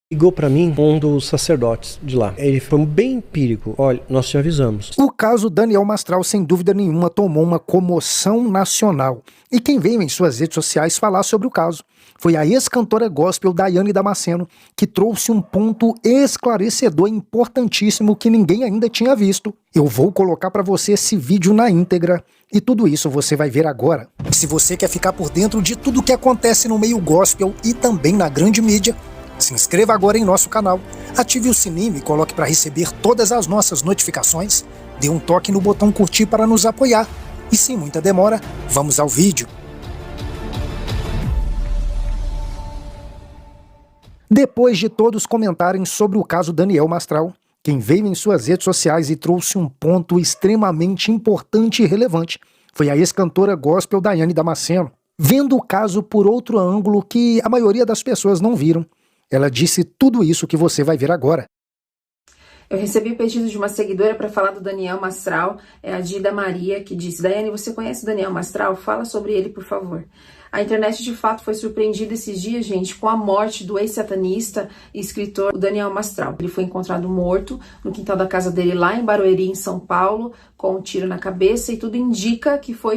Ligou pra mim um dos sacerdotes de lá. Ele foi bem empírico. Olha, nós te avisamos. O caso Daniel Mastral, sem dúvida nenhuma, tomou uma comoção nacional. E quem veio em suas redes sociais falar sobre o caso foi a ex-cantora gospel Daiane Damasceno, que trouxe um ponto esclarecedor importantíssimo que ninguém ainda tinha visto. Eu vou colocar para você esse vídeo na íntegra e tudo isso você vai ver agora. Se você quer ficar por dentro de tudo que acontece no meio gospel e também na grande mídia, se inscreva agora em nosso canal, ative o sininho e coloque para receber todas as nossas notificações, dê um toque no botão curtir para nos apoiar. E sem muita demora, vamos ao vídeo. Depois de todos comentarem sobre o caso Daniel Mastral, quem veio em suas redes sociais e trouxe um ponto extremamente importante e relevante foi a ex-cantora gospel Daiane Damasceno. Vendo o caso por outro ângulo que a maioria das pessoas não viram, ela disse tudo isso que você vai ver agora. Eu recebi o pedido de uma seguidora para falar do Daniel Mastral, é a Dida Maria, que disse: Daiane, você conhece o Daniel Mastral? Fala sobre ele, por favor. A internet, de fato, foi surpreendida esses dias, gente, com a morte do ex-satanista e escritor Daniel Mastral. Ele foi encontrado morto no quintal da casa dele, lá em Barueri, em São Paulo, com um tiro na cabeça, e tudo indica que foi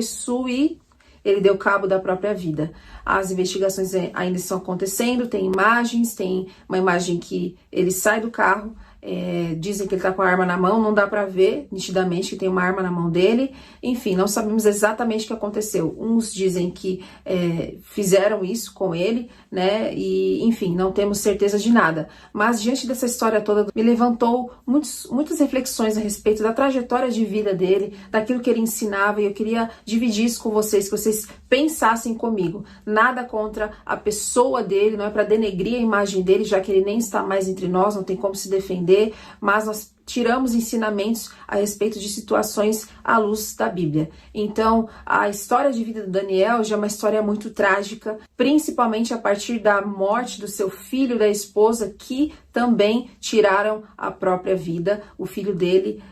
ele deu cabo da própria vida. As investigações ainda estão acontecendo, tem imagens, tem uma imagem que ele sai do carro, dizem que ele tá com a arma na mão, não dá pra ver nitidamente que tem uma arma na mão dele. Enfim, não sabemos exatamente o que aconteceu. Uns dizem que fizeram isso com ele, né, e enfim, não temos certeza de nada. Mas diante dessa história toda, me levantou muitas reflexões a respeito da trajetória de vida dele, daquilo que ele ensinava, e eu queria dividir isso com vocês, que vocês pensassem comigo. Nada contra a pessoa dele, não é para denegrir a imagem dele, já que ele nem está mais entre nós, não tem como se defender, mas nós tiramos ensinamentos a respeito de situações à luz da Bíblia. Então, a história de vida do Daniel já é uma história muito trágica, principalmente a partir da morte do seu filho e da esposa, que também tiraram a própria vida. O filho dele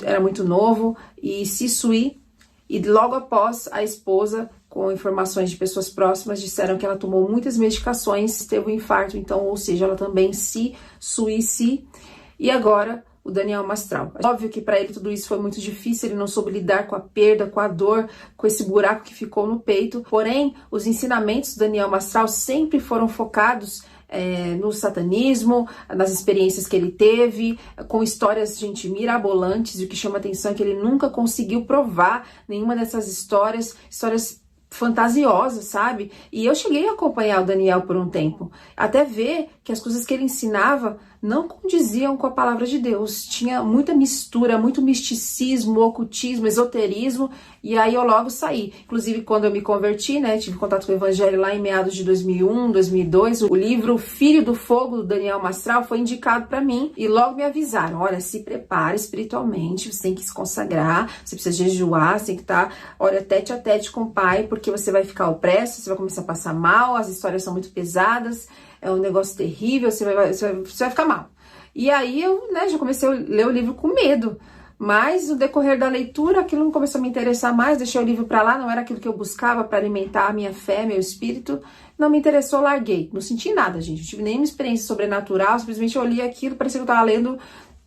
era muito novo e se suicidou, e logo após a esposa, com informações de pessoas próximas, disseram que ela tomou muitas medicações, teve um infarto, então, ou seja, ela também se suicidou. E agora, o Daniel Mastral. Óbvio que para ele tudo isso foi muito difícil, ele não soube lidar com a perda, com a dor, com esse buraco que ficou no peito. Porém, os ensinamentos do Daniel Mastral sempre foram focados no satanismo, nas experiências que ele teve, com histórias, gente, mirabolantes, e o que chama atenção é que ele nunca conseguiu provar nenhuma dessas histórias fantasiosas, sabe? E eu cheguei a acompanhar o Daniel por um tempo, até ver que as coisas que ele ensinava não condiziam com a palavra de Deus. Tinha muita mistura, muito misticismo, ocultismo, esoterismo, e aí eu logo saí. Inclusive, quando eu me converti, né, tive contato com o evangelho lá em meados de 2001, 2002, o livro Filho do Fogo, do Daniel Mastral, foi indicado para mim, e logo me avisaram: olha, se prepare espiritualmente, você tem que se consagrar, você precisa jejuar, você tem que estar, olha, tete a tete com o pai, porque você vai ficar opresso, você vai começar a passar mal, as histórias são muito pesadas, é um negócio terrível, você vai ficar mal. E aí eu, né, já comecei a ler o livro com medo, mas no decorrer da leitura aquilo não começou a me interessar mais, deixei o livro para lá, não era aquilo que eu buscava para alimentar a minha fé, meu espírito, não me interessou, larguei. Não senti nada, gente, não tive nenhuma experiência sobrenatural, simplesmente eu li aquilo, parecia que eu tava lendo,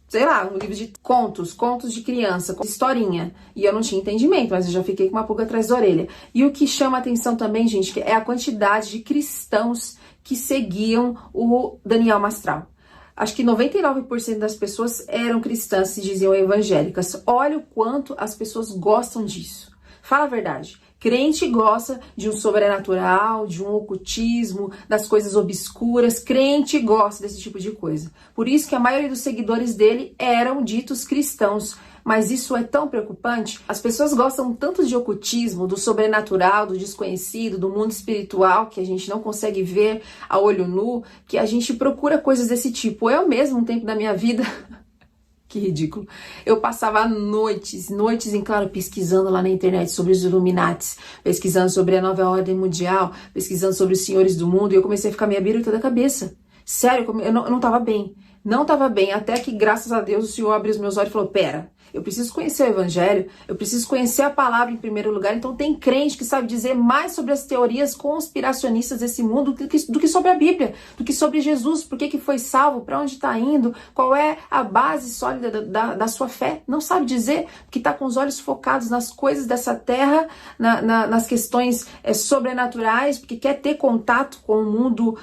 sei lá, um livro de contos de criança, historinha. E eu não tinha entendimento, mas eu já fiquei com uma pulga atrás da orelha. E o que chama atenção também, gente, é a quantidade de cristãos que seguiam o Daniel Mastral. Acho que 99% das pessoas eram cristãs, se diziam evangélicas. Olha o quanto as pessoas gostam disso. Fala a verdade. Crente gosta de um sobrenatural, de um ocultismo, das coisas obscuras. Crente gosta desse tipo de coisa. Por isso que a maioria dos seguidores dele eram ditos cristãos. Mas isso é tão preocupante. As pessoas gostam tanto de ocultismo, do sobrenatural, do desconhecido, do mundo espiritual, que a gente não consegue ver a olho nu, que a gente procura coisas desse tipo. Eu mesmo, um tempo da minha vida... Que ridículo. Eu passava noites em claro, pesquisando lá na internet sobre os Illuminatis, pesquisando sobre a nova ordem mundial, pesquisando sobre os senhores do mundo, e eu comecei a ficar meio biruta da cabeça. Sério, eu não tava bem. Não tava bem, até que, graças a Deus, o Senhor abriu os meus olhos e falou: pera, Eu preciso conhecer o evangelho, eu preciso conhecer a palavra em primeiro lugar. Então tem crente que sabe dizer mais sobre as teorias conspiracionistas desse mundo do que sobre a Bíblia, do que sobre Jesus, por que foi salvo, para onde está indo, qual é a base sólida da sua fé. Não sabe dizer, porque está com os olhos focados nas coisas dessa terra, nas questões sobrenaturais, porque quer ter contato com o mundo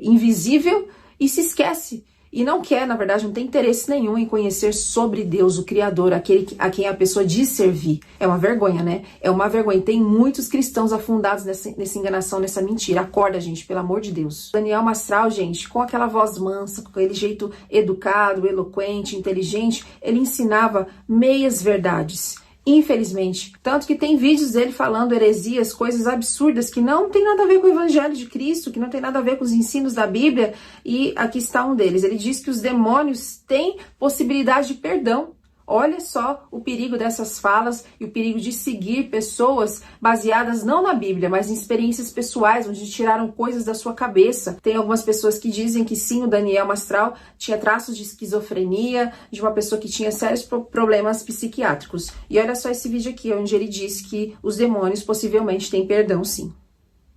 invisível e se esquece. E não quer, na verdade, não tem interesse nenhum em conhecer sobre Deus, o Criador, aquele a quem a pessoa diz servir. É uma vergonha, né? É uma vergonha. Tem muitos cristãos afundados nessa enganação, nessa mentira. Acorda, gente, pelo amor de Deus. Daniel Mastral, gente, com aquela voz mansa, com aquele jeito educado, eloquente, inteligente, ele ensinava meias verdades. Infelizmente. Tanto que tem vídeos dele falando heresias, coisas absurdas que não tem nada a ver com o Evangelho de Cristo, que não tem nada a ver com os ensinos da Bíblia. E aqui está um deles. Ele diz que os demônios têm possibilidade de perdão. Olha só o perigo dessas falas e o perigo de seguir pessoas baseadas não na Bíblia, mas em experiências pessoais, onde tiraram coisas da sua cabeça. Tem algumas pessoas que dizem que sim, o Daniel Mastral tinha traços de esquizofrenia, de uma pessoa que tinha sérios problemas psiquiátricos. E olha só esse vídeo aqui, onde ele diz que os demônios possivelmente têm perdão, sim.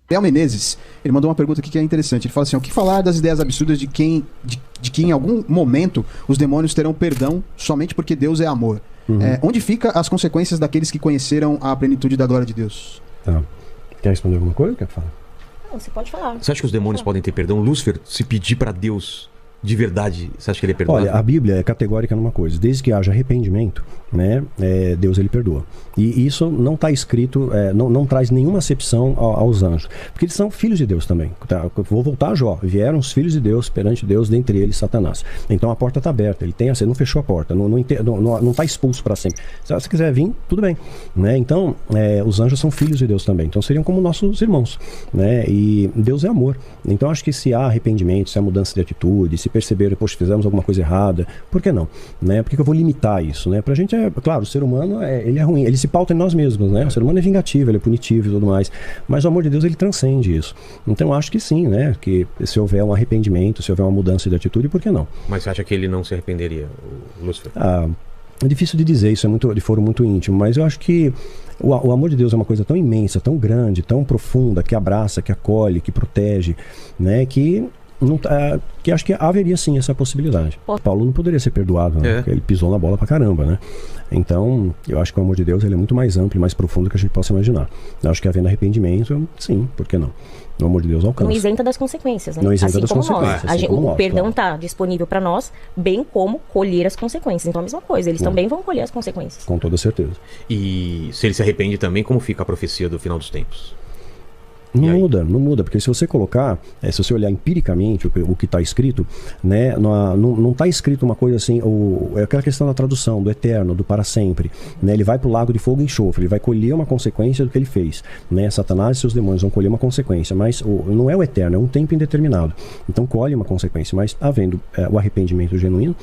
Léo Menezes, ele mandou uma pergunta aqui que é interessante. Ele fala assim, o que falar das ideias absurdas de que em algum momento os demônios terão perdão somente porque Deus é amor? Onde fica as consequências daqueles que conheceram a plenitude da glória de Deus? Tá. Quer responder alguma coisa? Quer falar? Não, você pode falar. Você acha que os demônios podem ter perdão? Lúcifer, se pedir para Deus de verdade, você acha que ele é perdoado? Olha, a Bíblia é categórica numa coisa. Desde que haja arrependimento, né, Deus ele perdoa. E isso não está escrito, não traz nenhuma acepção aos anjos. Porque eles são filhos de Deus também. Tá? Vou voltar a Jó. Vieram os filhos de Deus perante Deus, dentre eles Satanás. Então a porta está aberta. Ele tem não fechou a porta. Não está expulso para sempre. Se você quiser vir, tudo bem. Né? Então, os anjos são filhos de Deus também. Então seriam como nossos irmãos. Né? E Deus é amor. Então acho que se há arrependimento, se há mudança de atitude, se perceber, poxa, fizemos alguma coisa errada, por que não? Né? Por que eu vou limitar isso? Né? Pra gente claro, o ser humano ele é ruim, ele se pauta em nós mesmos, né? O ser humano é vingativo, ele é punitivo e tudo mais, mas o amor de Deus ele transcende isso. Então eu acho que sim, né? Que se houver um arrependimento, se houver uma mudança de atitude, por que não? Mas você acha que ele não se arrependeria, o Lúcifer? É difícil de dizer, isso é de foro muito íntimo, mas eu acho que o amor de Deus é uma coisa tão imensa, tão grande, tão profunda, que abraça, que acolhe, que protege, né? Que acho que haveria sim essa possibilidade. Paulo não poderia ser perdoado, né? Porque ele pisou na bola pra caramba, né? Então, eu acho que o amor de Deus ele é muito mais amplo e mais profundo do que a gente possa imaginar. Eu acho que havendo arrependimento, sim, por que não? O amor de Deus alcança. Não isenta das consequências, né? Não isenta assim das como consequências. Nós. Assim como o nós, perdão claro. está disponível para nós, bem como colher as consequências. Então a mesma coisa, eles também vão colher as consequências. Com toda certeza. E se ele se arrepende também, como fica a profecia do final dos tempos? Não muda, porque se você colocar, se você olhar empiricamente o que está escrito, né, não está escrito uma coisa assim, é aquela questão da tradução, do eterno, do para sempre, né, ele vai para o lago de fogo e enxofre, ele vai colher uma consequência do que ele fez, né, Satanás e seus demônios vão colher uma consequência, mas não é o eterno, é um tempo indeterminado, então colhe uma consequência, mas havendo o arrependimento genuíno,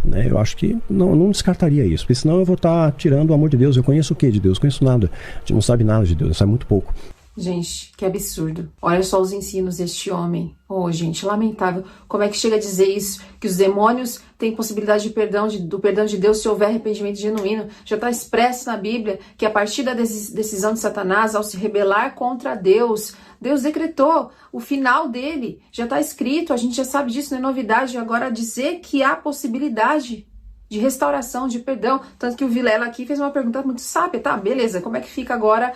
né, eu acho que não descartaria isso, porque senão eu vou estar tirando o amor de Deus. Eu conheço o que de Deus? Eu conheço nada, a gente não sabe nada de Deus, sabe muito pouco. Gente, que absurdo. Olha só os ensinos deste homem. Oh, gente, lamentável. Como é que chega a dizer isso? Que os demônios têm possibilidade do perdão de Deus se houver arrependimento genuíno. Já está expresso na Bíblia que a partir da decisão de Satanás, ao se rebelar contra Deus, Deus decretou o final dele. Já está escrito, a gente já sabe disso, não é novidade. Agora dizer que há possibilidade de restauração, de perdão. Tanto que o Vilela aqui fez uma pergunta muito sábia. Tá, beleza, como é que fica agora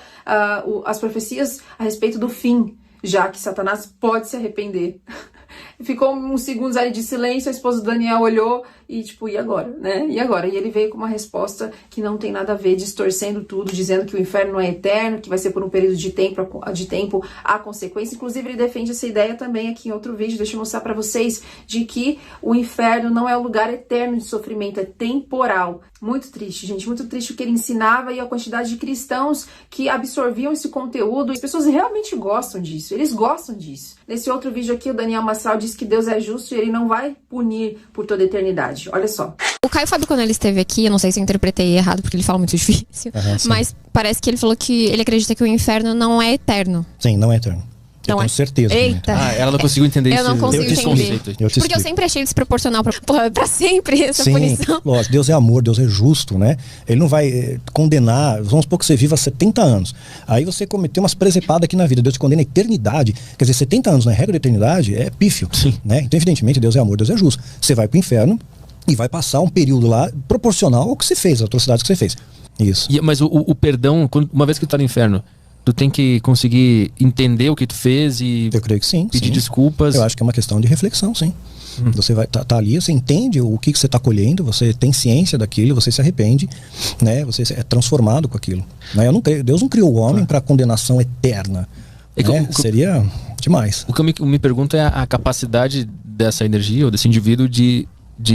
as profecias a respeito do fim, já que Satanás pode se arrepender? Ficou uns segundos ali de silêncio, a esposa do Daniel olhou e tipo, e agora, né? E agora? E ele veio com uma resposta que não tem nada a ver, distorcendo tudo, dizendo que o inferno não é eterno, que vai ser por um período de tempo a consequência. Inclusive, ele defende essa ideia também aqui em outro vídeo, deixa eu mostrar pra vocês, de que o inferno não é um lugar eterno de sofrimento, é temporal. Muito triste, gente, muito triste o que ele ensinava e a quantidade de cristãos que absorviam esse conteúdo. As pessoas realmente gostam disso, eles gostam disso. Nesse outro vídeo aqui, o Daniel Mastral diz que Deus é justo e ele não vai punir por toda a eternidade. Olha só. O Caio Fábio, quando ele esteve aqui, eu não sei se eu interpretei errado, porque ele fala muito difícil, mas parece que ele falou que ele acredita que o inferno não é eterno. Sim, não é eterno. Então, tenho certeza. Eita. Ela não conseguiu entender Eu não consigo esse entender. conceito. Porque eu sempre achei desproporcional pra sempre essa Sim, punição. lógico, Deus é amor, Deus é justo, né? Ele não vai condenar, vamos supor que você viva 70 anos, aí você cometeu umas presepadas aqui na vida, Deus te condena a eternidade, quer dizer, 70 anos na regra da eternidade é pífio, né? Então, evidentemente, Deus é amor, Deus é justo. Você vai pro inferno e vai passar um período lá proporcional ao que você fez, às atrocidades que você fez. Isso. Mas o perdão, uma vez que tu tá no inferno, tu tem que conseguir entender o que tu fez e eu creio que sim, pedir desculpas. Eu acho que é uma questão de reflexão, sim. Você vai tá ali, você entende o que você está colhendo, você tem ciência daquilo, você se arrepende, né? Você é transformado com aquilo. Né? Eu não creio, Deus não criou o homem para condenação eterna. Né? Seria demais. O que eu me pergunto é a capacidade dessa energia ou desse indivíduo de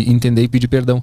entender e pedir perdão.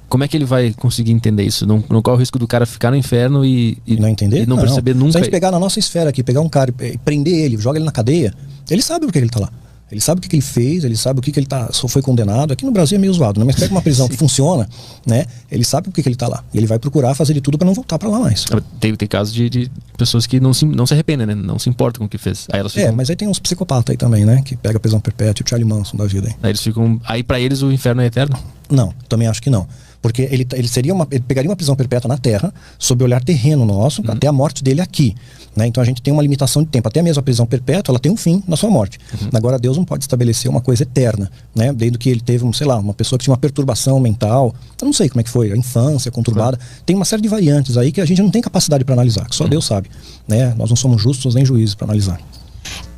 Como é que ele vai conseguir entender isso? Não corre o risco do cara ficar no inferno e não entender? E não perceber nunca. Se a gente pegar na nossa esfera aqui, pegar um cara e prender ele, joga ele na cadeia, ele sabe por que ele tá lá. Ele sabe o que ele fez, ele sabe o que ele só foi condenado. Aqui no Brasil é meio zoado, né? Mas pega uma prisão que funciona, né? Ele sabe por que ele tá lá. E ele vai procurar fazer de tudo para não voltar para lá mais. Tem casos de pessoas que não se arrependem, né? Não se importam com o que fez. Aí elas ficam... mas aí tem uns psicopatas aí também, né? Que pega prisão perpétua, o Charlie Manson da vida aí. Aí eles ficam... Aí pra eles o inferno é eterno? Não, também acho que não. Porque ele pegaria uma prisão perpétua na Terra, sob o olhar terreno nosso, até a morte dele aqui. Né? Então a gente tem uma limitação de tempo. Até mesmo a prisão perpétua, ela tem um fim na sua morte. Agora Deus não pode estabelecer uma coisa eterna. Né? Desde que ele teve, sei lá, uma pessoa que tinha uma perturbação mental. Eu não sei como é que foi, a infância conturbada. Tem uma série de variantes aí que a gente não tem capacidade para analisar, que só Deus sabe. Né? Nós não somos justos nem juízes para analisar.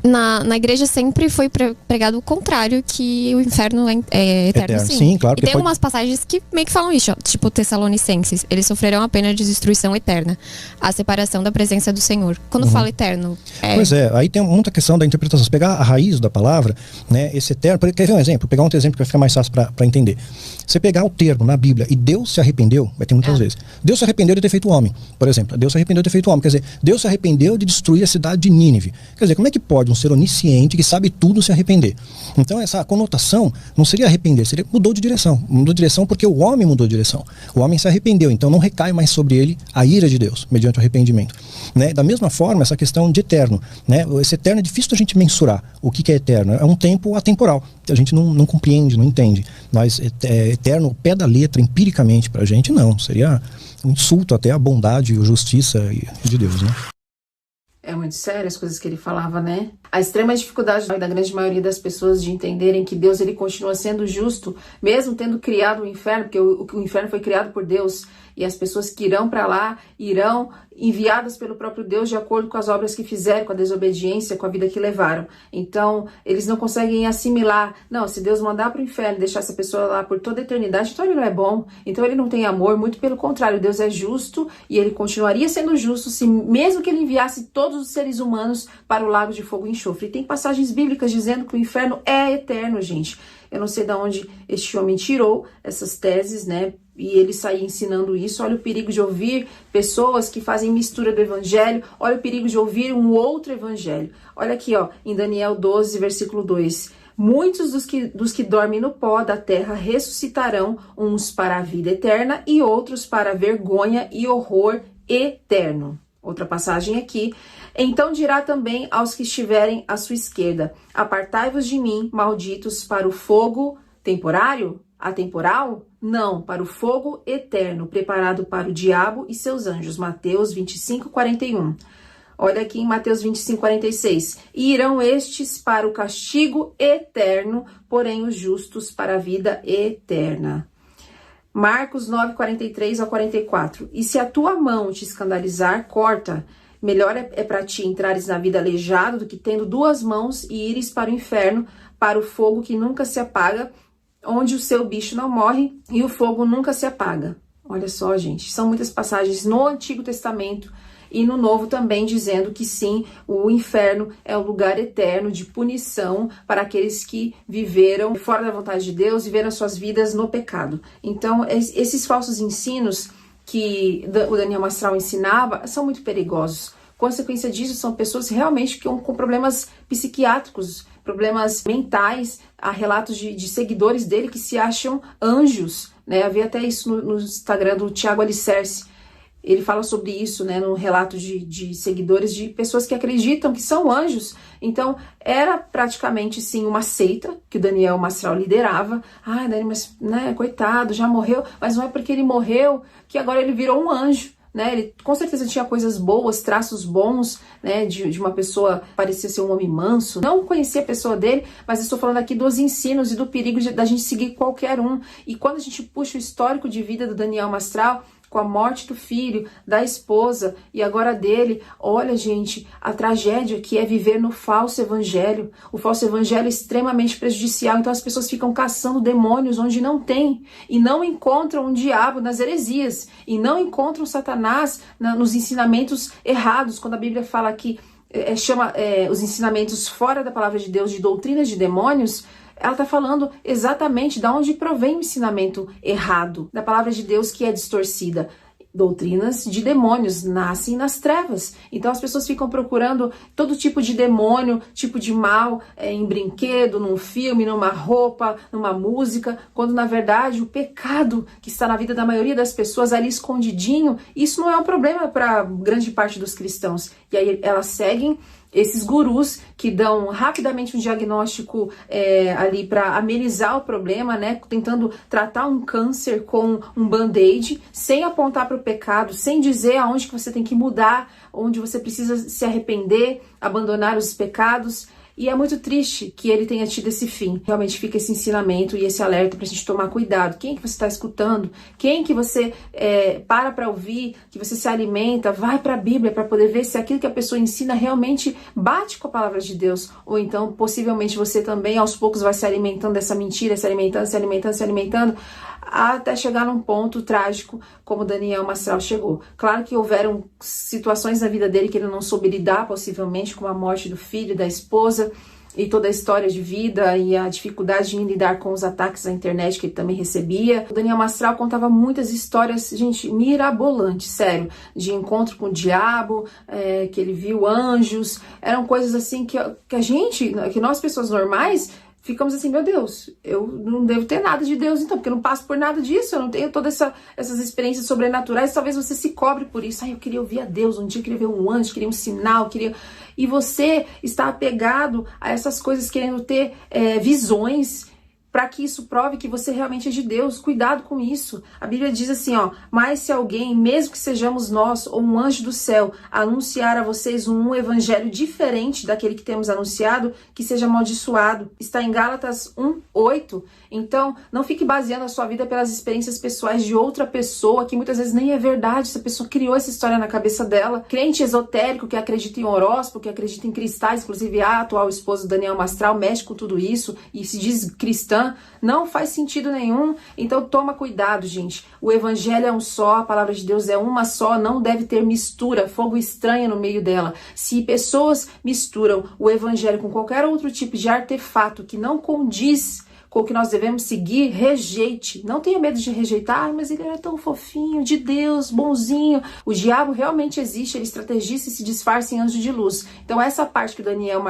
Na igreja sempre foi pregado o contrário, que o inferno é eterno, sim. Sim, claro. E tem algumas passagens que meio que falam isso, ó, tipo Tessalonicenses. Eles sofrerão a pena de destruição eterna, a separação da presença do Senhor. Quando fala eterno... Pois aí tem muita questão da interpretação. Se pegar a raiz da palavra, né, esse eterno... Quer ver um exemplo? Pegar um outro exemplo que vai ficar mais fácil para entender. Você pegar o termo na Bíblia e Deus se arrependeu, vai ter muitas vezes. Deus se arrependeu de ter feito o homem, por exemplo. Deus se arrependeu de ter feito o homem. Quer dizer, Deus se arrependeu de destruir a cidade de Nínive. Quer dizer, como é que pode um ser onisciente que sabe tudo se arrepender? Então essa conotação não seria arrepender, seria mudou de direção. Mudou de direção porque o homem mudou de direção. O homem se arrependeu, então não recai mais sobre ele a ira de Deus, mediante o arrependimento. Né? Da mesma forma, essa questão de eterno. Né? Esse eterno é difícil da gente mensurar o que é eterno. É um tempo atemporal. A gente não compreende, não entende. Mas eterno, o pé da letra, empiricamente, pra gente, não. Seria um insulto até à bondade e à justiça de Deus, né? É muito sério as coisas que ele falava, né? A extrema dificuldade da grande maioria das pessoas de entenderem que Deus ele continua sendo justo, mesmo tendo criado o inferno, porque o inferno foi criado por Deus, e as pessoas que irão para lá irão enviadas pelo próprio Deus de acordo com as obras que fizeram, com a desobediência, com a vida que levaram. Então, eles não conseguem assimilar. Não, se Deus mandar para o inferno e deixar essa pessoa lá por toda a eternidade, então ele não é bom, então ele não tem amor, muito pelo contrário, Deus é justo e ele continuaria sendo justo se mesmo que ele enviasse todos os seres humanos para o lago de fogo e enxofre. E tem passagens bíblicas dizendo que o inferno é eterno, gente. Eu não sei de onde este homem tirou essas teses, né? E ele sair ensinando isso. Olha o perigo de ouvir pessoas que fazem mistura do evangelho. Olha o perigo de ouvir um outro evangelho. Olha aqui, ó, em Daniel 12, versículo 2. Muitos dos que dormem no pó da terra ressuscitarão, uns para a vida eterna e outros para a vergonha e horror eterno. Outra passagem aqui. Então dirá também aos que estiverem à sua esquerda: apartai-vos de mim, malditos, para o fogo temporário? Atemporal? Não, para o fogo eterno, preparado para o diabo e seus anjos. Mateus 25, 41. Olha aqui em Mateus 25, 46. E irão estes para o castigo eterno, porém os justos para a vida eterna. Marcos 9, 43 a 44. E se a tua mão te escandalizar, corta. Melhor é para ti entrares na vida aleijado do que tendo duas mãos e ires para o inferno, para o fogo que nunca se apaga, onde o seu bicho não morre e o fogo nunca se apaga. Olha só, gente, são muitas passagens no Antigo Testamento e no Novo também dizendo que sim, o inferno é o lugar eterno de punição para aqueles que viveram fora da vontade de Deus, viveram suas vidas no pecado. Então, esses falsos ensinos que o Daniel Mastral ensinava são muito perigosos. Consequência disso, são pessoas realmente com problemas psiquiátricos, problemas mentais. Há relatos de seguidores dele que se acham anjos, né? Havia até isso no Instagram do Tiago Alicerce. Ele fala sobre isso, né, no relato de seguidores, de pessoas que acreditam que são anjos. Então, era praticamente, sim, uma seita que o Daniel Mastral liderava. Ai, Daniel, mas, né, coitado, já morreu. Mas não é porque ele morreu que agora ele virou um anjo. Né, ele com certeza tinha coisas boas, traços bons, né, de uma pessoa que parecia ser um homem manso. Não conhecia a pessoa dele, mas estou falando aqui dos ensinos e do perigo da gente seguir qualquer um. E quando a gente puxa o histórico de vida do Daniel Mastral, com a morte do filho, da esposa e agora dele, olha, gente, a tragédia que é viver no falso evangelho. O falso evangelho é extremamente prejudicial, então as pessoas ficam caçando demônios onde não tem, e não encontram um diabo nas heresias, e não encontram Satanás nos ensinamentos errados, quando a Bíblia fala que chama os ensinamentos fora da palavra de Deus de doutrinas de demônios. Ela está falando exatamente de onde provém o ensinamento errado, da palavra de Deus que é distorcida. Doutrinas de demônios nascem nas trevas. Então as pessoas ficam procurando todo tipo de demônio, tipo de mal, em brinquedo, num filme, numa roupa, numa música, quando na verdade o pecado que está na vida da maioria das pessoas ali escondidinho, isso não é um problema para grande parte dos cristãos. E aí elas seguem esses gurus que dão rapidamente um diagnóstico ali para amenizar o problema, né? Tentando tratar um câncer com um band-aid, sem apontar para o pecado, sem dizer aonde que você tem que mudar, onde você precisa se arrepender, abandonar os pecados. E é muito triste que ele tenha tido esse fim. Realmente fica esse ensinamento e esse alerta pra gente tomar cuidado. Quem que você está escutando? Quem que você para ouvir? Que você se alimenta? Vai pra Bíblia para poder ver se aquilo que a pessoa ensina realmente bate com a palavra de Deus. Ou então, possivelmente, você também, aos poucos, vai se alimentando dessa mentira, se alimentando, até chegar num ponto trágico como Daniel Mastral chegou. Claro que houveram situações na vida dele que ele não soube lidar, possivelmente, com a morte do filho, da esposa, e toda a história de vida e a dificuldade em lidar com os ataques à internet que ele também recebia. O Daniel Mastral contava muitas histórias, gente, mirabolantes, sério, de encontro com o diabo, que ele viu anjos, eram coisas assim que nós pessoas normais, ficamos assim, meu Deus, eu não devo ter nada de Deus então, porque eu não passo por nada disso, eu não tenho todas essas experiências sobrenaturais, talvez você se cobre por isso. Eu queria ouvir a Deus, um dia eu queria ver um anjo, queria um sinal, E você está apegado a essas coisas, querendo ter visões, para que isso prove que você realmente é de Deus. Cuidado com isso. A Bíblia diz assim, mas se alguém, mesmo que sejamos nós ou um anjo do céu, anunciar a vocês um evangelho diferente daquele que temos anunciado, que seja amaldiçoado. Está em Gálatas 1:8. Então, não fique baseando a sua vida pelas experiências pessoais de outra pessoa, que muitas vezes nem é verdade. Essa pessoa criou essa história na cabeça dela. Crente esotérico que acredita em horóscopo, que acredita em cristais, inclusive a atual esposa Daniel Mastral mexe com tudo isso e se diz cristã, não faz sentido nenhum. Então toma cuidado, gente. O evangelho é um só, a palavra de Deus é uma só, não deve ter mistura, fogo estranho no meio dela. Se pessoas misturam o evangelho com qualquer outro tipo de artefato que não condiz com o que nós devemos seguir, rejeite. Não tenha medo de rejeitar, mas ele era tão fofinho, de Deus, bonzinho. O diabo realmente existe, ele estrategista e se disfarça em anjo de luz. Então essa parte que o Daniel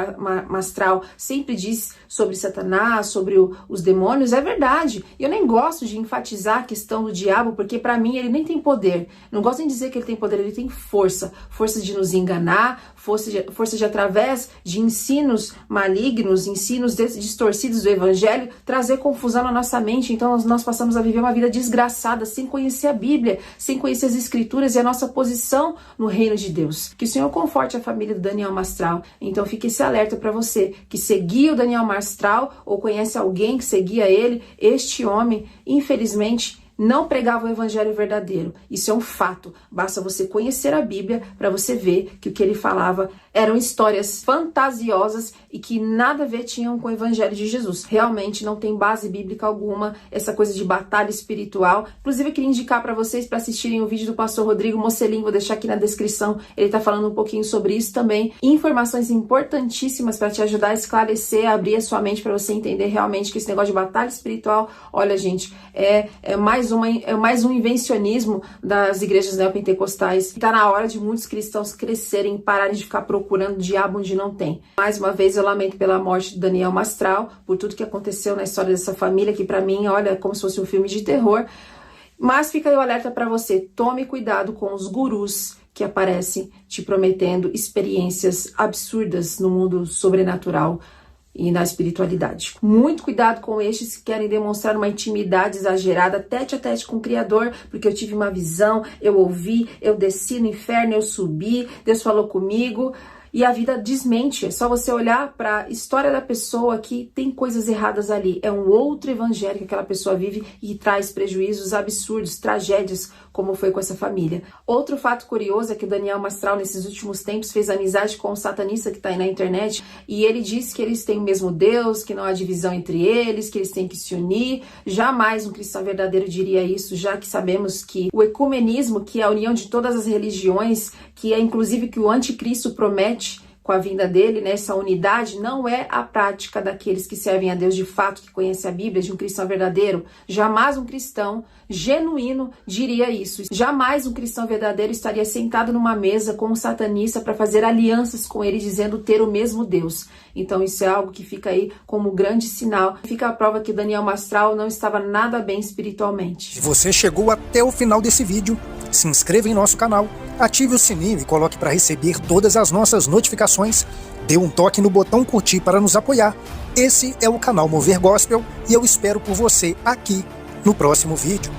Mastral sempre diz sobre Satanás, sobre os demônios, é verdade. E eu nem gosto de enfatizar a questão do diabo, porque para mim ele nem tem poder. Não gosto nem de dizer que ele tem poder, ele tem força. Força de nos enganar, força de através de ensinos malignos, ensinos distorcidos do evangelho, trazer confusão na nossa mente. Então nós passamos a viver uma vida desgraçada, sem conhecer a Bíblia, sem conhecer as Escrituras e a nossa posição no reino de Deus. Que o Senhor conforte a família do Daniel Mastral. Então fique esse alerta para você que seguia o Daniel Mastral ou conhece alguém que seguia ele. Este homem, infelizmente, não pregava o evangelho verdadeiro. Isso é um fato. Basta você conhecer a Bíblia para você ver que o que ele falava eram histórias fantasiosas e que nada a ver tinham com o evangelho de Jesus. Realmente não tem base bíblica alguma essa coisa de batalha espiritual. Inclusive eu queria indicar para vocês para assistirem o vídeo do pastor Rodrigo Mocelin, vou deixar aqui na descrição. Ele tá falando um pouquinho sobre isso também. Informações importantíssimas para te ajudar a esclarecer, a abrir a sua mente para você entender realmente que esse negócio de batalha espiritual, olha gente, é mais um invencionismo das igrejas neopentecostais. Está na hora de muitos cristãos crescerem e pararem de ficar procurando o diabo onde não tem. Mais uma vez eu lamento pela morte do Daniel Mastral, por tudo que aconteceu na história dessa família, que para mim, olha, é como se fosse um filme de terror. Mas fica aí o alerta para você, tome cuidado com os gurus que aparecem te prometendo experiências absurdas no mundo sobrenatural e na espiritualidade. Muito cuidado com estes que querem demonstrar uma intimidade exagerada, tete a tete com o Criador, porque eu tive uma visão, eu ouvi, eu desci no inferno, eu subi, Deus falou comigo. E a vida desmente, é só você olhar para a história da pessoa que tem coisas erradas ali. É um outro evangelho que aquela pessoa vive e traz prejuízos absurdos, tragédias, como foi com essa família. Outro fato curioso é que o Daniel Mastral, nesses últimos tempos, fez amizade com um satanista que está aí na internet e ele diz que eles têm o mesmo Deus, que não há divisão entre eles, que eles têm que se unir. Jamais um cristão verdadeiro diria isso, já que sabemos que o ecumenismo, que é a união de todas as religiões, que é inclusive que o anticristo promete com a vinda dele, né, essa unidade, não é a prática daqueles que servem a Deus de fato, que conhecem a Bíblia, de um cristão verdadeiro. Jamais um cristão genuíno diria isso. Jamais um cristão verdadeiro estaria sentado numa mesa com um satanista para fazer alianças com ele, dizendo ter o mesmo Deus. Então isso é algo que fica aí como grande sinal. Fica a prova que Daniel Mastral não estava nada bem espiritualmente. Se você chegou até o final desse vídeo, se inscreva em nosso canal, ative o sininho e coloque para receber todas as nossas notificações. Dê um toque no botão curtir para nos apoiar. Esse é o canal Mover Gospel e eu espero por você aqui no próximo vídeo.